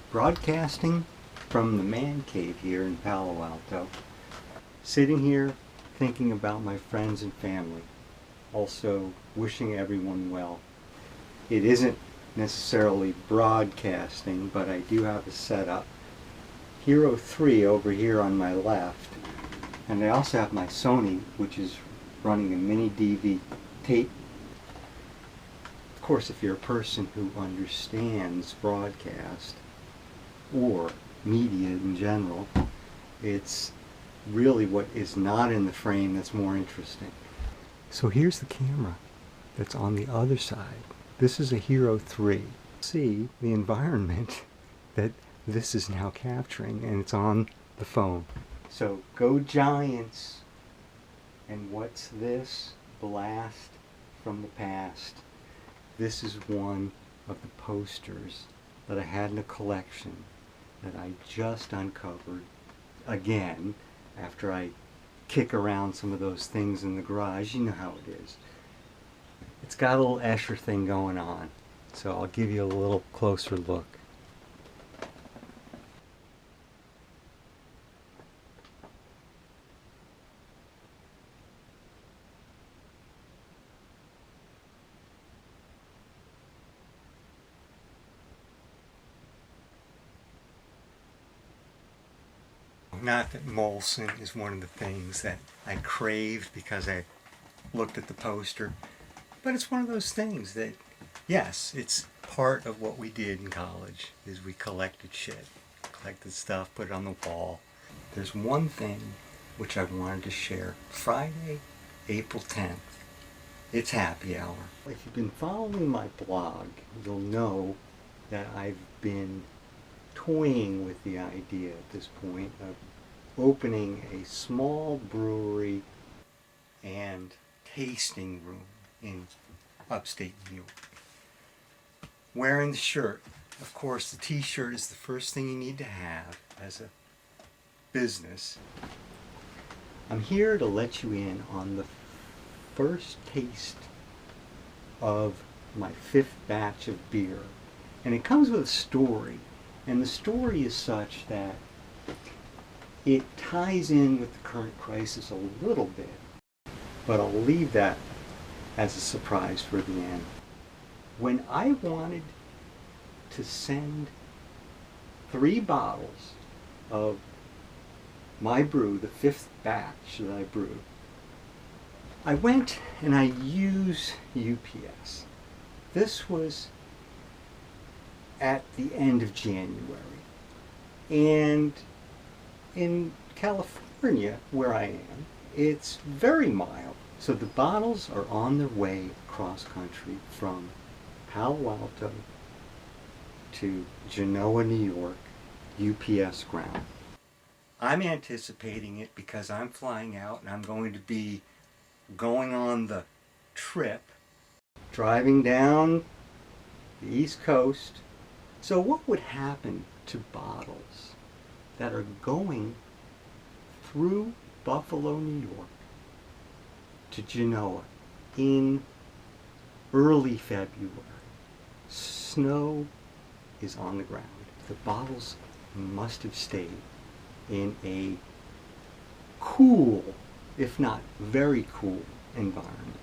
Broadcasting from the man cave here in Palo Alto, sitting here thinking about my friends and family, also wishing everyone well. It isn't necessarily broadcasting, but I do have a setup. Hero 3 over here on my left, and I also have my Sony, which is running a mini DV tape. Of course, if you're a person who understands broadcast or media in general, it's really what is not in the frame that's more interesting. So here's the camera that's on the other side. This is a Hero 3. See the environment that this is now capturing, and it's on the phone. So go Giants! And what's this? Blast from the past. This is one of the posters that I had in a collection that I just uncovered again after I kick around some of those things in the garage. You know how it is. It's got a little Escher thing going on, so I'll give you a little closer look. Not that Molson is one of the things that I craved because I looked at the poster, but it's one of those things that, yes, it's part of what we did in college, is we collected shit, collected stuff, put it on the wall. There's one thing which I wanted to share. Friday, April 10th, it's happy hour. If you've been following my blog, you'll know that I've been toying with the idea at this point of opening a small brewery and tasting room in upstate New York. Wearing the shirt. Of course, the t-shirt is the first thing you need to have as a business. I'm here to let you in on the first taste of my 5th batch of beer. And it comes with a story. And the story is such that it ties in with the current crisis a little bit, but I'll leave that as a surprise for the end. When I wanted to send 3 bottles of my brew, the 5th batch that I brewed, I went and I used UPS. This was at the end of January. And in California, where I am, it's very mild. So the bottles are on their way across country from Palo Alto to Genoa, New York, UPS ground. I'm anticipating it because I'm flying out and I'm going to be going on the trip, driving down the East Coast. So what would happen to bottles that are going through Buffalo, New York to Genoa in early February? Snow is on the ground. The bottles must have stayed in a cool, if not very cool, environment.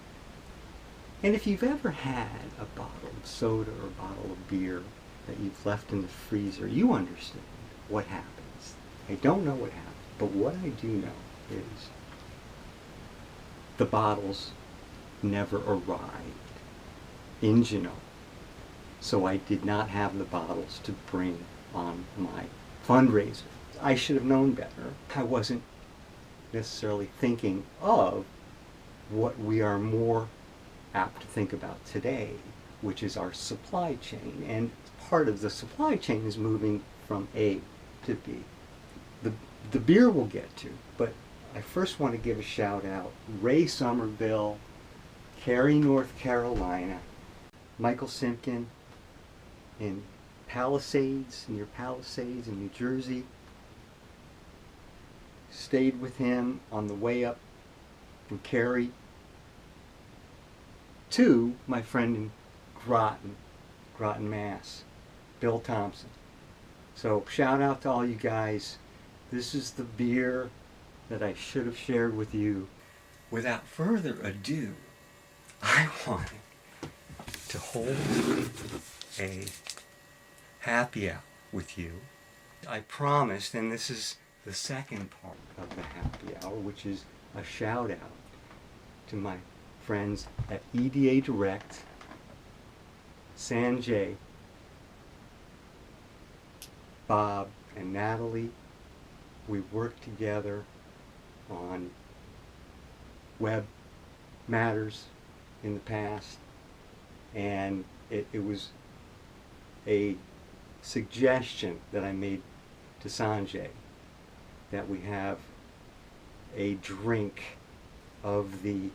And if you've ever had a bottle of soda or a bottle of beer that you've left in the freezer, you understand what happens. I don't know what happened, but what I do know is the bottles never arrived in Genoa. So I did not have the bottles to bring on my fundraiser. I should have known better. I wasn't necessarily thinking of what we are more apt to think about today, which is our supply chain. And part of the supply chain is moving from A to B. The beer we'll get to, but I first want to give a shout out. Ray Somerville, Cary, North Carolina, Michael Simpkin in Palisades, near Palisades in New Jersey. Stayed with him on the way up from Cary to my friend in Groton, Mass, Bill Thompson. So shout out to all you guys. This is the beer that I should have shared with you. Without further ado, I wanted to hold a happy hour with you. I promised, and this is the second part of the happy hour, which is a shout out to my friends at EDA Direct, Sanjay, Bob, and Natalie. We worked together on web matters in the past, and it was a suggestion that I made to Sanjay that we have a drink of the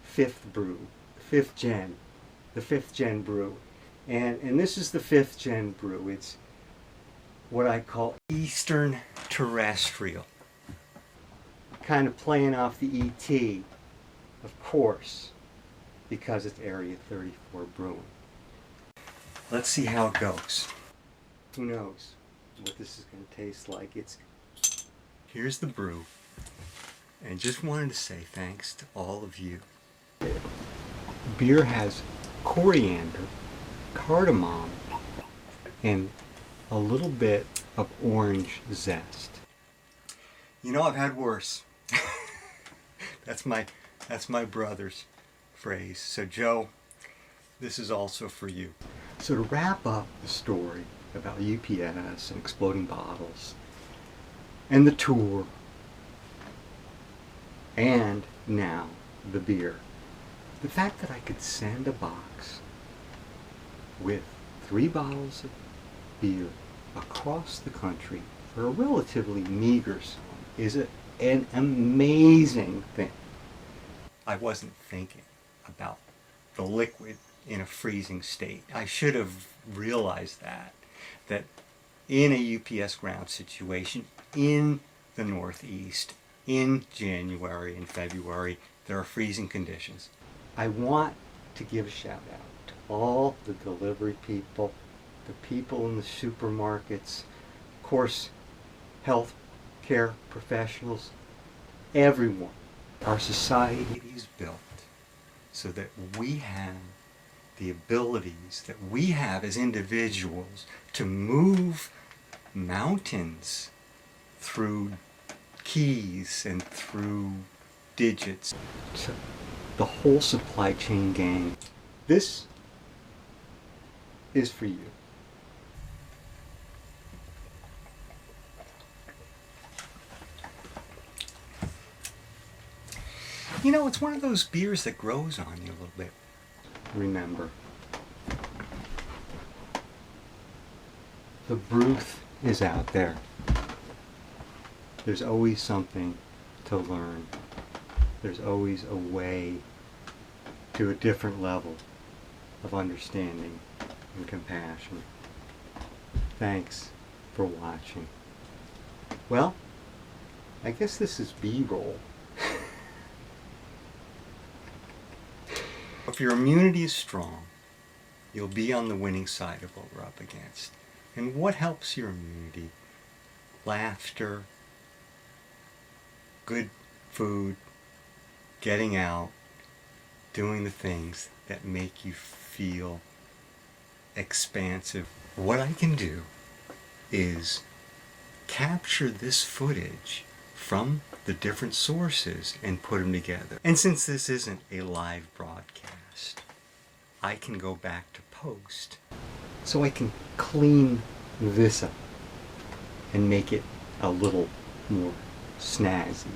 fifth gen brew. And this is the 5th gen brew. It's what I call Eastern Terrestrial. Kind of playing off the ET, of course, because it's Area 34 Brewing. Let's see how it goes. Who knows what this is going to taste like. Here's the brew. And just wanted to say thanks to all of you. Beer has coriander, cardamom, and a little bit of orange zest. You know, I've had worse. That's my brother's phrase. So Joe, this is also for you. So to wrap up the story about UPS and exploding bottles and the tour and now the beer, the fact that I could send a box with 3 bottles of beer across the country for a relatively meager sum is an amazing thing. I wasn't thinking about the liquid in a freezing state. I should have realized that in a UPS ground situation in the Northeast in January and February, there are freezing conditions. I want to give a shout out to all the delivery people, the people in the supermarkets, of course, health care professionals, everyone. Our society is built so that we have the abilities that we have as individuals to move mountains through keys and through digits. So the whole supply chain gang. This is for you. You know, it's one of those beers that grows on you a little bit. Remember, the truth is out there. There's always something to learn. There's always a way to a different level of understanding and compassion. Thanks for watching. Well, I guess this is B-roll. If your immunity is strong, you'll be on the winning side of what we're up against. And what helps your immunity? Laughter, good food, getting out, doing the things that make you feel expansive. What I can do is capture this footage from the different sources and put them together. And since this isn't a live broadcast, I can go back to post. So I can clean this up and make it a little more snazzy.